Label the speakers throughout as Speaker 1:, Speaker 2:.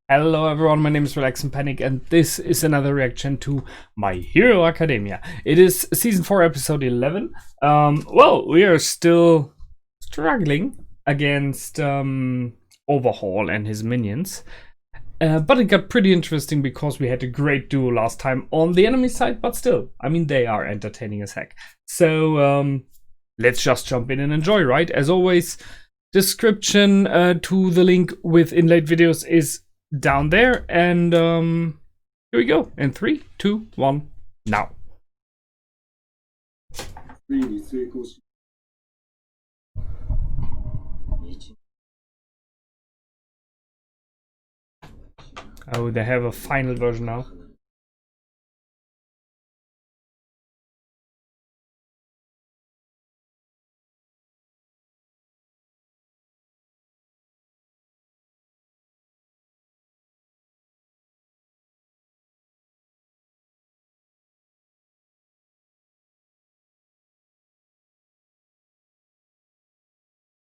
Speaker 1: Hello everyone, my name is Relax and Panic, and this is another reaction to My Hero Academia. It is season 4, episode 11. Well, we are still struggling against Overhaul and his minions. But it got pretty interesting because we had a great duo last time on the enemy side, but still, I mean, they are entertaining as heck. So, let's just jump in and enjoy, right? As always, description to the link with inlaid videos is down there, and here we go in 3, 2, 1, now. Oh, they have a final version now.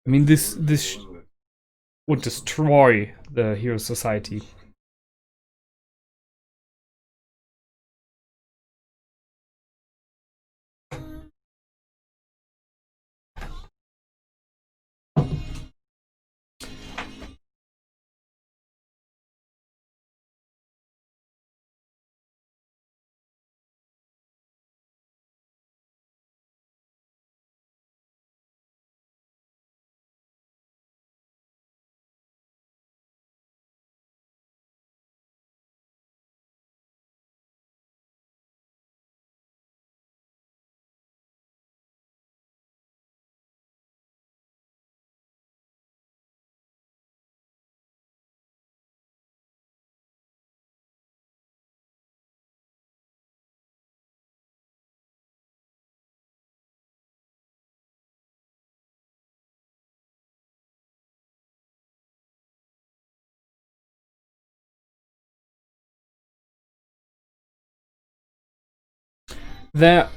Speaker 1: I mean, this would destroy the Hero Society.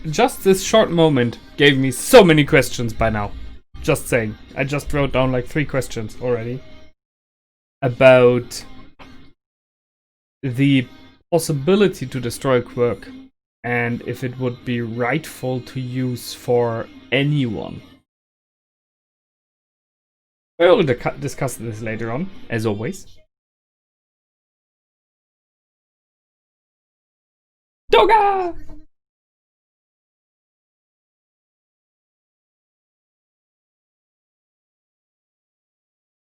Speaker 1: Just this short moment gave me so many questions by now. Just saying. I just wrote down like 3 questions already. About the possibility to destroy Quirk. And if it would be rightful to use for anyone. We will discuss this later on, as always. Doga!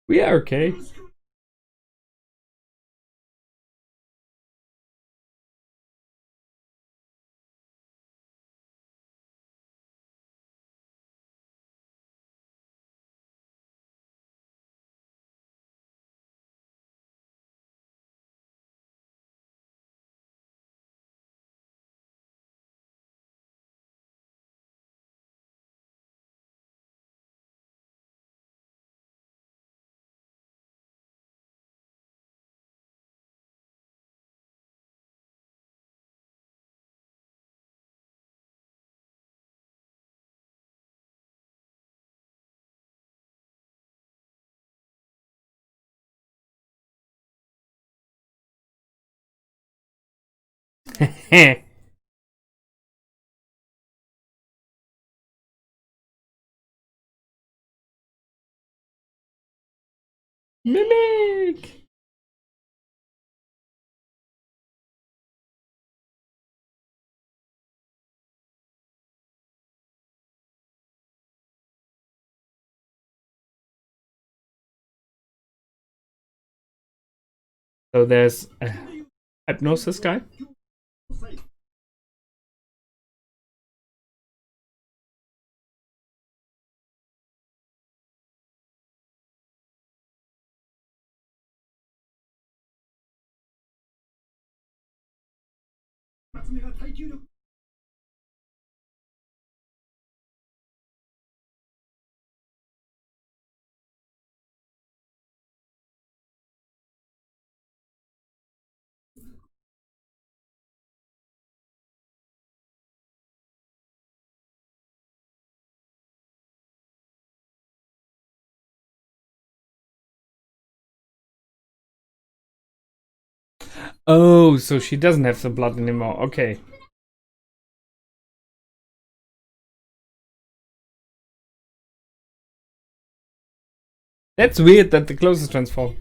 Speaker 1: We are okay. Mimic! So there's a hypnosis guy. Oh, so she doesn't have the blood anymore. Okay. That's weird that the clothes is transformed.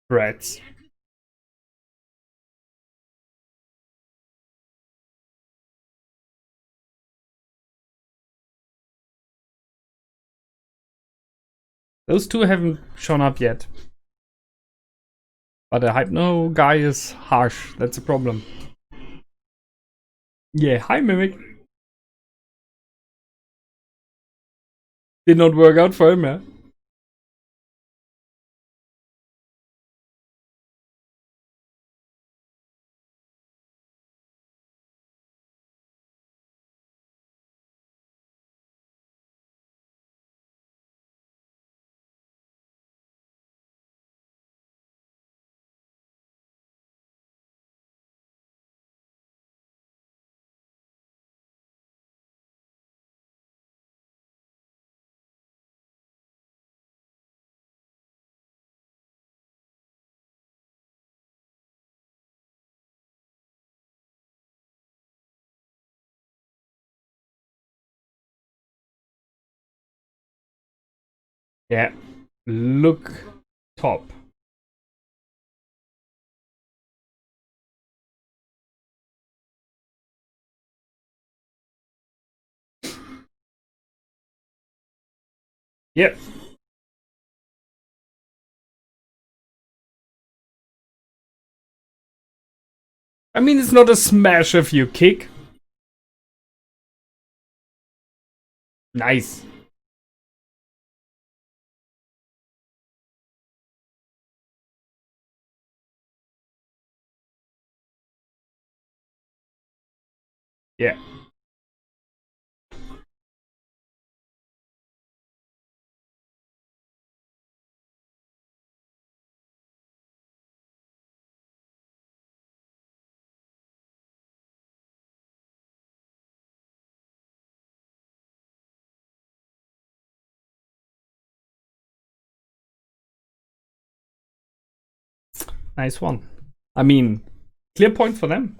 Speaker 1: Rats. Those two haven't shown up yet. But the Hypno guy is harsh. That's a problem. Yeah, hi Mimic. Did not work out for him, yeah? Yeah. Look top. Yep. I mean, it's not a smash if you kick. Nice. Yeah. Nice one. I mean, clear point for them.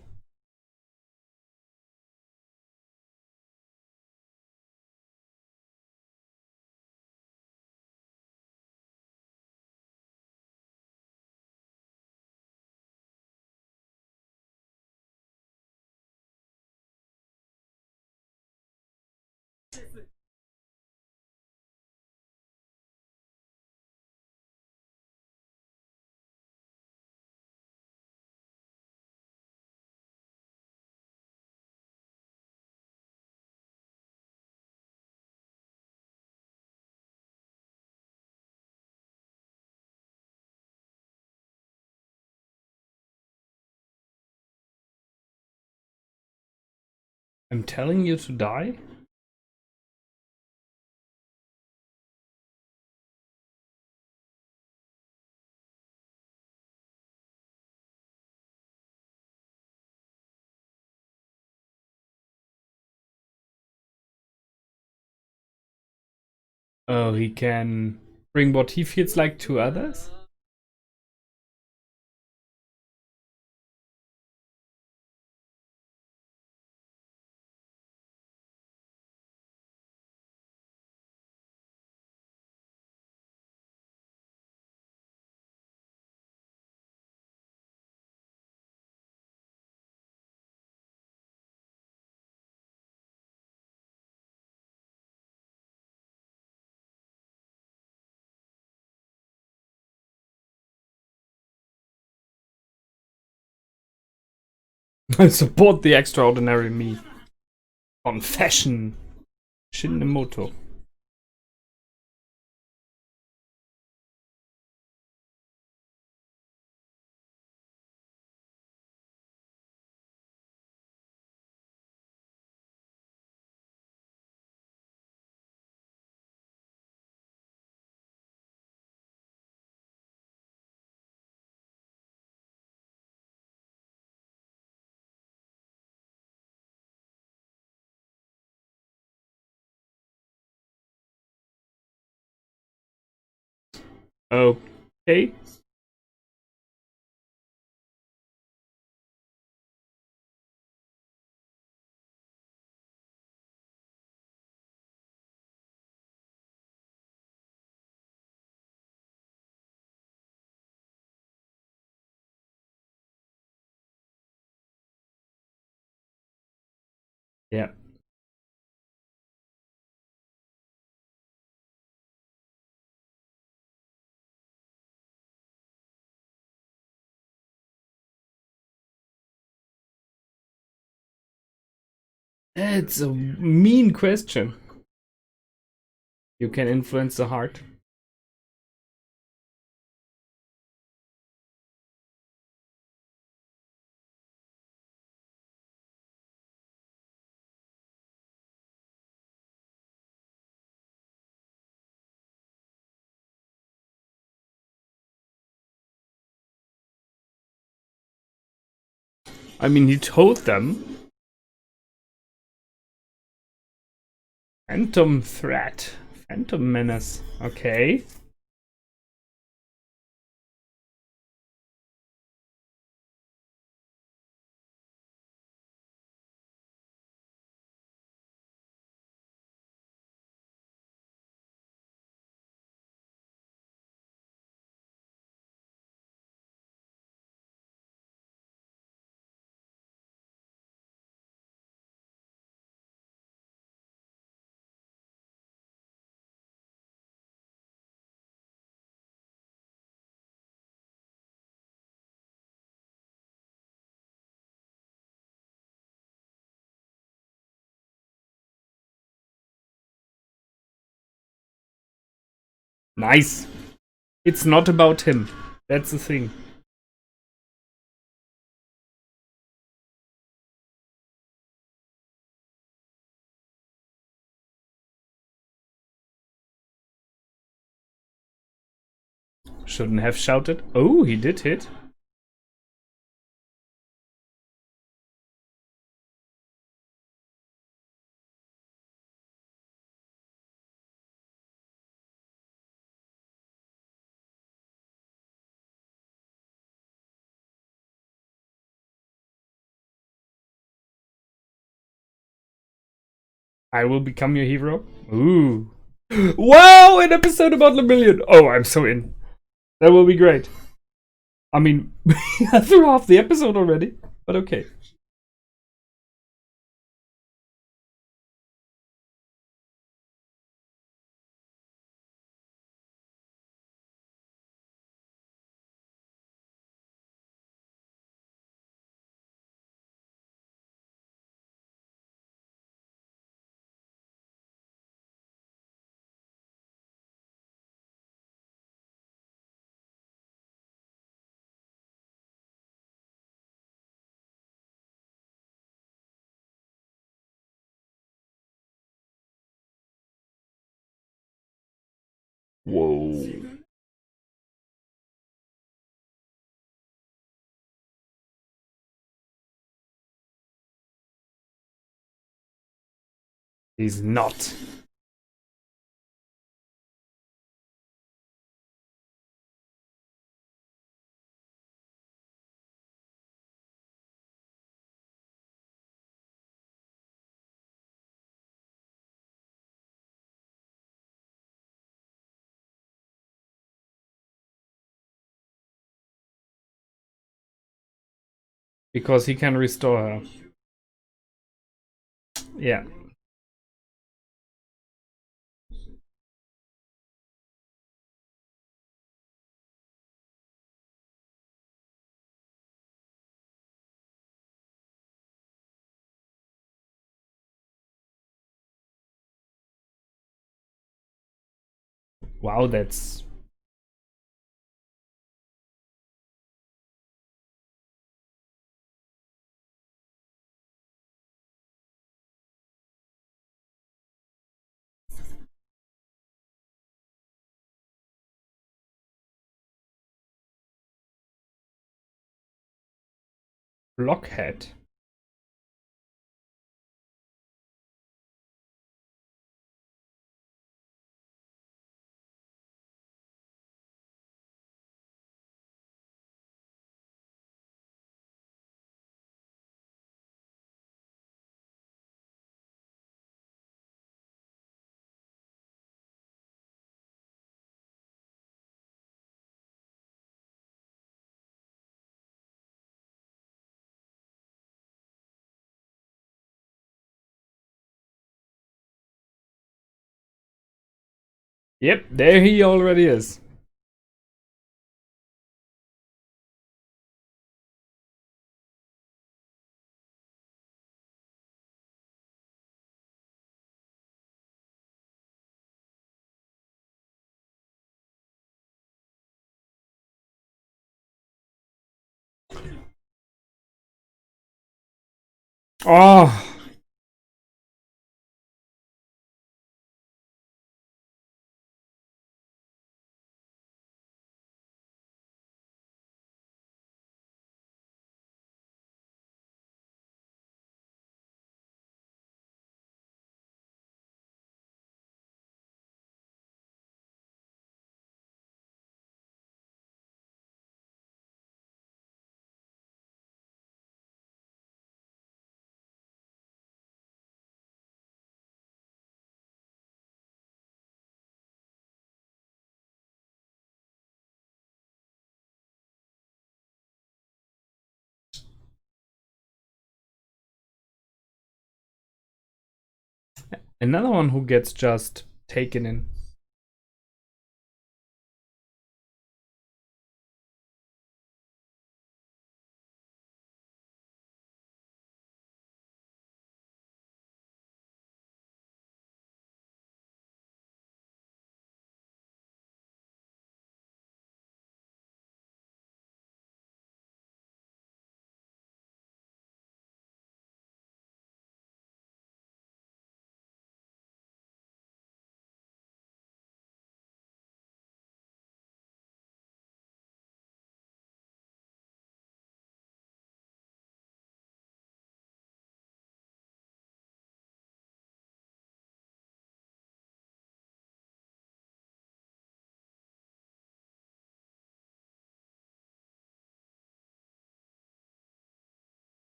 Speaker 1: I'm telling you to die? Oh, he can bring what he feels like to others? I support the extraordinary me. Confession. Shinemoto. Okay. Yeah. It's a mean question. You can influence the heart. I mean, he told them. Phantom threat. Phantom menace. Okay. Nice. It's not about him. That's the thing. Shouldn't have shouted. Oh, he did hit. I will become your hero. Ooh. Wow, an episode about Lemilion. Oh, I'm so in. That will be great. I mean, I threw off the episode already, but okay. Whoa. He's not. Because he can restore her. Yeah. Wow, that's... Blockhead. Yep, there he already is. Oh, another one who gets just taken in.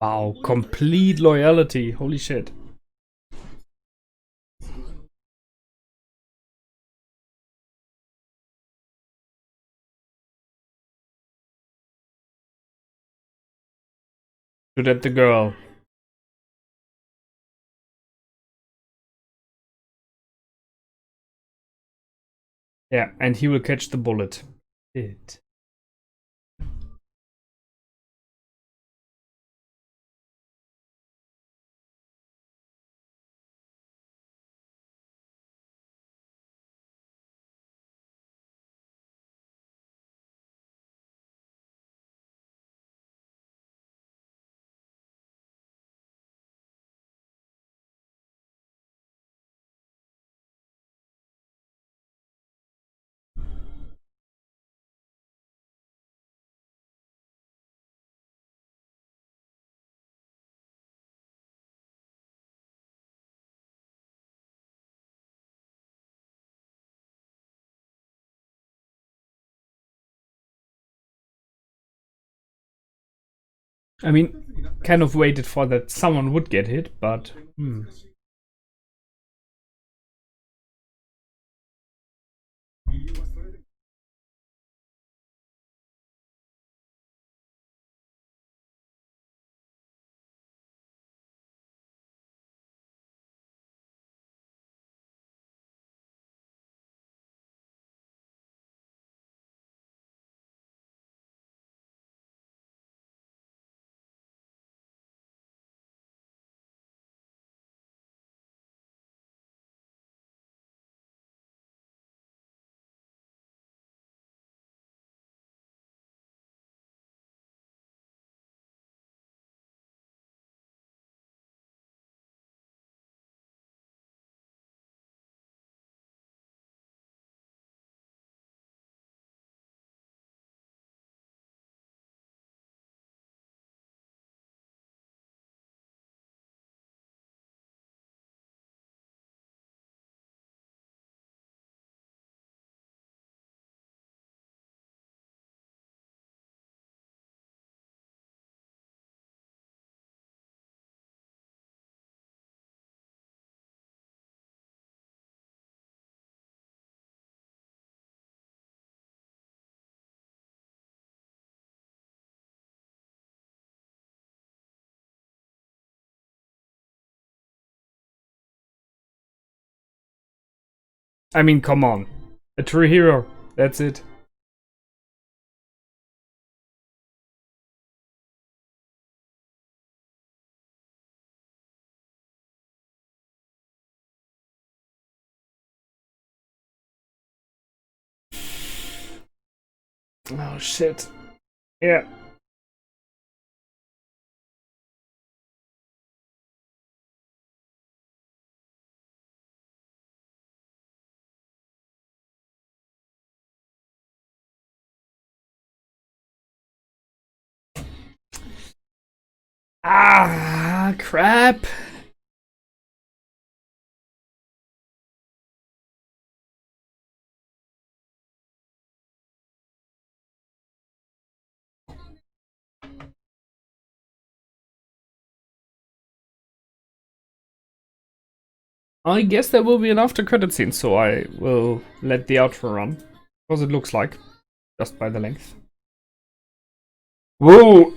Speaker 1: Wow, complete loyalty. Holy shit. Shoot at the girl. Yeah, and he will catch the bullet. It. I mean, kind of waited for that someone would get hit, but... I mean, come on. A true hero. That's it. Oh, shit. Yeah. Ah, crap. I guess there will be an after credit scene, so I will let the outro run. Because it looks like, just by the length. Whoa!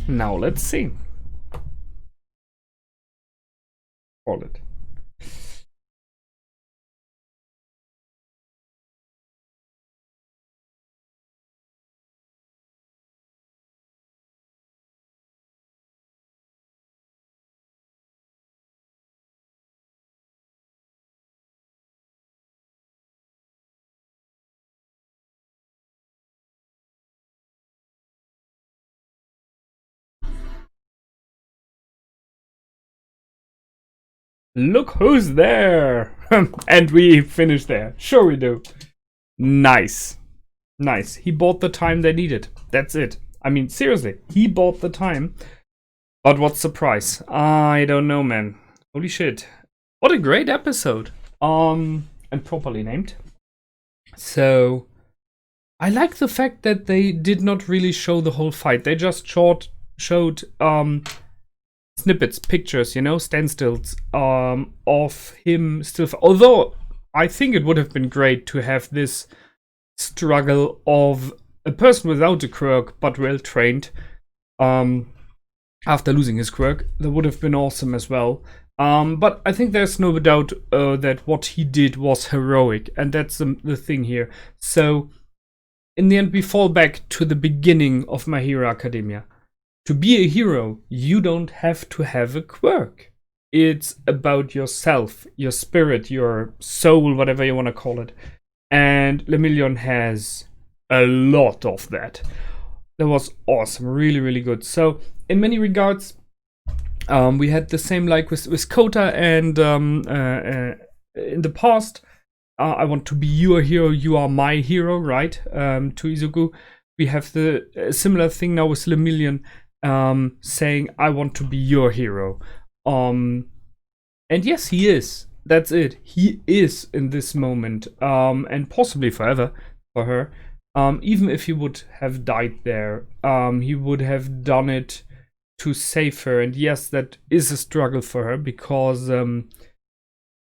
Speaker 1: Now let's see. Call it. Look who's there! And we finish there. Sure we do. Nice. Nice. He bought the time they needed. That's it. I mean, seriously, he bought the time. But what's the price? I don't know, man. Holy shit. What a great episode. And properly named. So, I like the fact that they did not really show the whole fight. They just showed snippets, pictures, you know, standstills of him still. Although I think it would have been great to have this struggle of a person without a quirk but well trained after losing his quirk. That would have been awesome as well. But I think there's no doubt that what he did was heroic, and that's the thing here. So in the end, we fall back to the beginning of My Hero Academia. To be a hero, you don't have to have a quirk. It's about yourself, your spirit, your soul, whatever you want to call it. And Lemilion has a lot of that. That was awesome, really, really good. So, in many regards, we had the same like with Kota, and in the past, I want to be your hero, you are my hero, right? To Izuku. We have the similar thing now with Lemilion. Saying I want to be your hero. And yes, he is. That's it. He is in this moment. And possibly forever for her. Even if he would have died there, he would have done it to save her. And yes, that is a struggle for her, because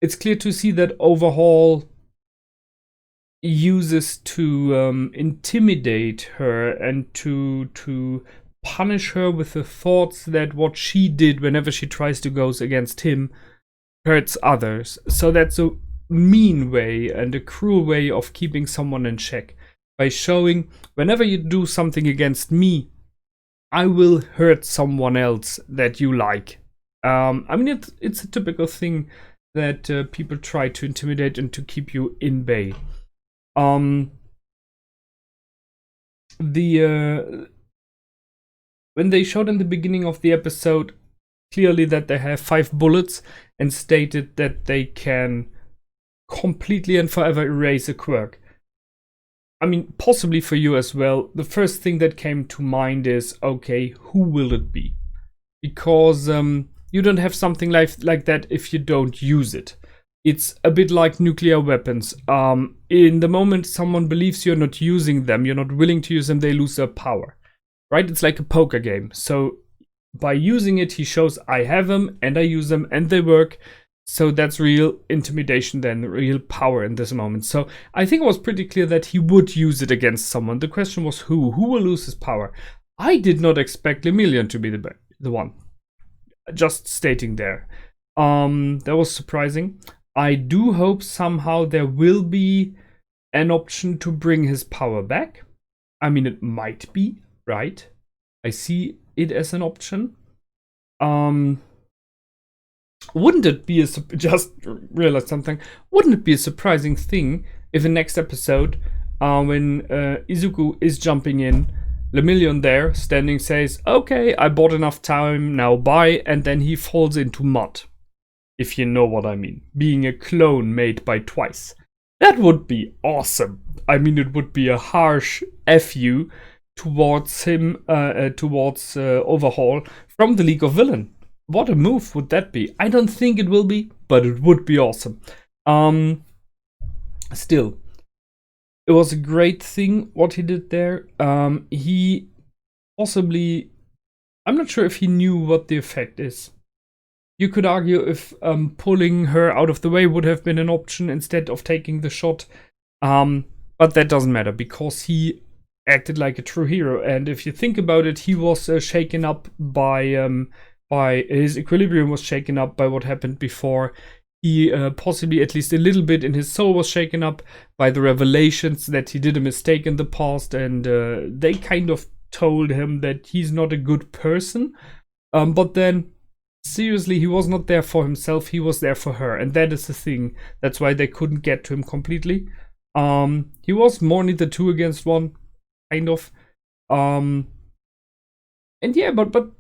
Speaker 1: it's clear to see that Overhaul uses to intimidate her and to punish her with the thoughts that what she did whenever she tries to go against him hurts others. So that's a mean way and a cruel way of keeping someone in check, by showing whenever you do something against me, I will hurt someone else that you like. I mean, it's a typical thing that people try to intimidate and to keep you in bay. the when they showed in the beginning of the episode clearly that they have 5 bullets and stated that they can completely and forever erase a quirk. I mean, possibly for you as well, the first thing that came to mind is, okay, who will it be? Because you don't have something like that if you don't use it. It's a bit like nuclear weapons. In the moment someone believes you're not using them, you're not willing to use them, they lose their power. Right? It's like a poker game. So by using it, he shows I have them and I use them and they work. So that's real intimidation then, real power in this moment. So I think it was pretty clear that he would use it against someone. The question was who? Who will lose his power? I did not expect Lemilion to be the one. Just stating there. That was surprising. I do hope somehow there will be an option to bring his power back. I mean, it might be, right? I see it as an option. Wouldn't it be just realized something? Wouldn't it be a surprising thing if in next episode, when Izuku is jumping in, Lemilion there standing says, "Okay, I bought enough time, now bye," and then he falls into mud. If you know what I mean, being a clone made by Twice. That would be awesome. I mean, it would be a harsh FU towards him, towards Overhaul from the League of Villain. What a move would that be? I don't think it will be, but it would be awesome. Still, it was a great thing what he did there. He possibly, I'm not sure if he knew what the effect is. You could argue if pulling her out of the way would have been an option instead of taking the shot. But that doesn't matter because he acted like a true hero. And if you think about it, he was shaken up by his equilibrium was shaken up by what happened before. He possibly, at least a little bit in his soul, was shaken up by the revelations that he did a mistake in the past. And they kind of told him that he's not a good person. But then, seriously, he was not there for himself, he was there for her, and that is the thing. That's why they couldn't get to him completely. He was more neither 2 against 1, kind of. And yeah, but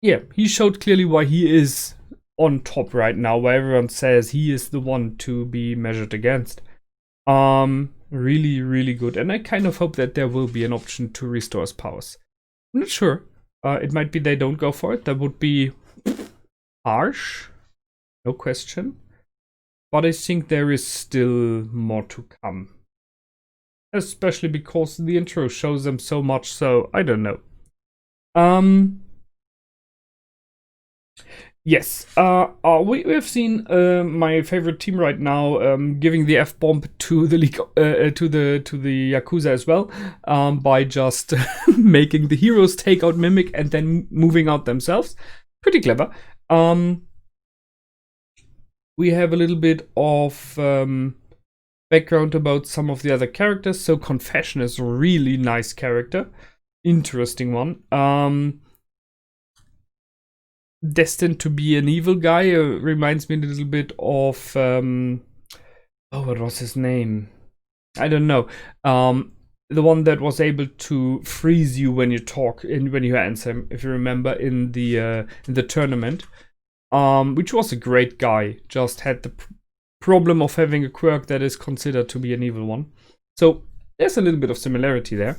Speaker 1: yeah, he showed clearly why he is on top right now, where everyone says he is the one to be measured against. Really, really good. And I kind of hope that there will be an option to restore his powers. I'm not sure. It might be they don't go for it. That would be harsh, no question. But I think there is still more to come. Especially because the intro shows them so much, so I don't know. Yes, we have seen my favorite team right now giving the F-bomb to the league, to the Yakuza as well, by just making the heroes take out Mimic and then moving out themselves. Pretty clever. We have a little bit of background about some of the other characters. So Confession is a really nice character, interesting one. Destined to be an evil guy reminds me a little bit of what was his name? I don't know. The one that was able to freeze you when you talk and when you answer, if you remember, in the tournament, which was a great guy. Just had the problem of having a quirk that is considered to be an evil one. So there's a little bit of similarity there.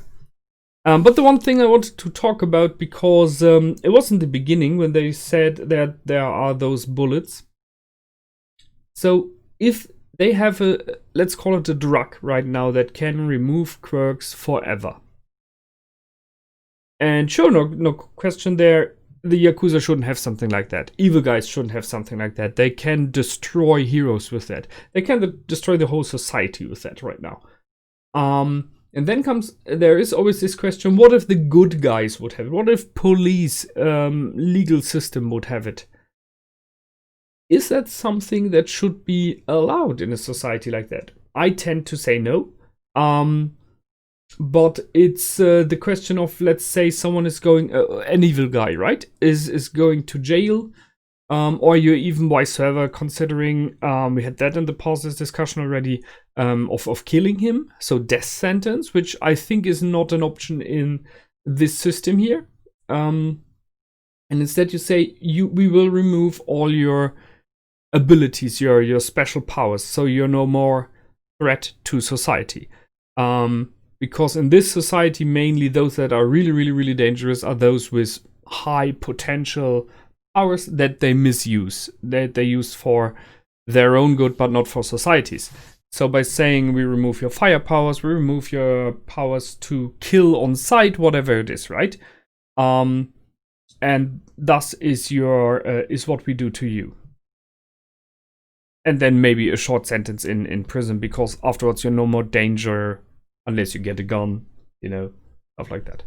Speaker 1: But the one thing I wanted to talk about, because it was in the beginning when they said that there are those bullets. So if they have a, let's call it a drug right now that can remove quirks forever. And sure, no question there, the Yakuza shouldn't have something like that. Evil guys shouldn't have something like that. They can destroy heroes with that. They can destroy the whole society with that right now. And then there is always this question, what if the good guys would have it? What if police, legal system would have it? Is that something that should be allowed in a society like that? I tend to say no. But it's the question of, let's say someone is going, an evil guy, right? Is going to jail Or you're even vice versa, considering we had that in the past this discussion already, of killing him, so death sentence, which I think is not an option in this system here. And instead you say we will remove all your abilities, your special powers, so you're no more threat to society. Because in this society, mainly those that are really, really, really dangerous are those with high potential powers that they misuse, that they use for their own good, but not for societies. So by saying we remove your fire powers, we remove your powers to kill on sight, whatever it is, right? And thus is what we do to you. And then maybe a short sentence in prison, because afterwards you're no more danger unless you get a gun, stuff like that.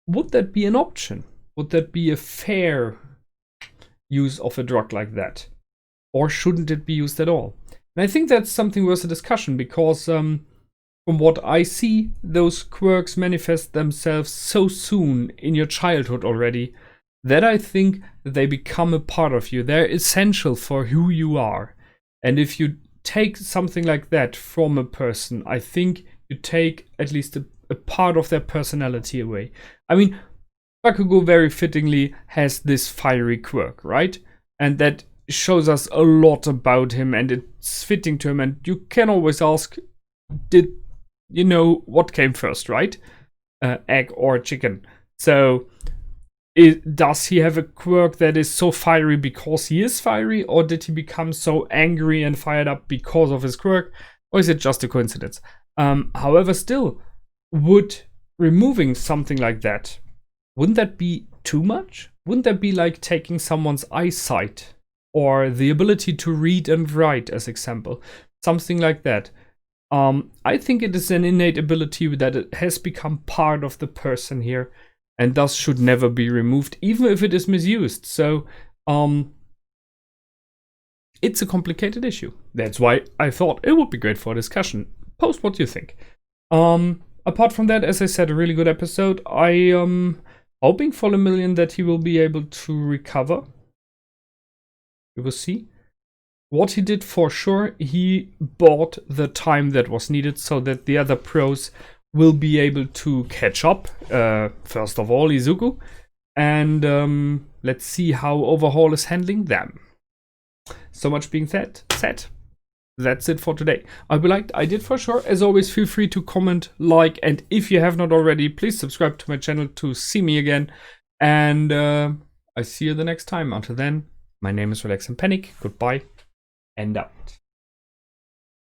Speaker 1: Would that be an option? Would that be a fair use of a drug like that? Or shouldn't it be used at all? And I think that's something worth a discussion, because from what I see, those quirks manifest themselves so soon in your childhood already that I think they become a part of you. They're essential for who you are. And if you take something like that from a person, I think you take at least a part of their personality away. I mean, Bakugo very fittingly has this fiery quirk, right? And that shows us a lot about him, and it's fitting to him. And you can always ask, did you know what came first, right? Egg or chicken? So does he have a quirk that is so fiery because he is fiery, or did he become so angry and fired up because of his quirk, or is it just a coincidence? However, still, would removing something like that, wouldn't that be too much? Wouldn't that be like taking someone's eyesight or the ability to read and write, as example? Something like that. I think it is an innate ability that it has become part of the person here, and thus should never be removed, even if it is misused. So, it's a complicated issue. That's why I thought it would be great for a discussion. Post what you think. Apart from that, as I said, a really good episode. I am hoping for Lemilion that he will be able to recover. We will see. What he did for sure, he bought the time that was needed so that the other pros will be able to catch up. First of all, Izuku. And let's see how Overhaul is handling them. So much being said. That's it for today. I did for sure. As always, feel free to comment, like, and if you have not already, please subscribe to my channel to see me again. And I see you the next time. Until then, my name is Relax and Panic. Goodbye and out.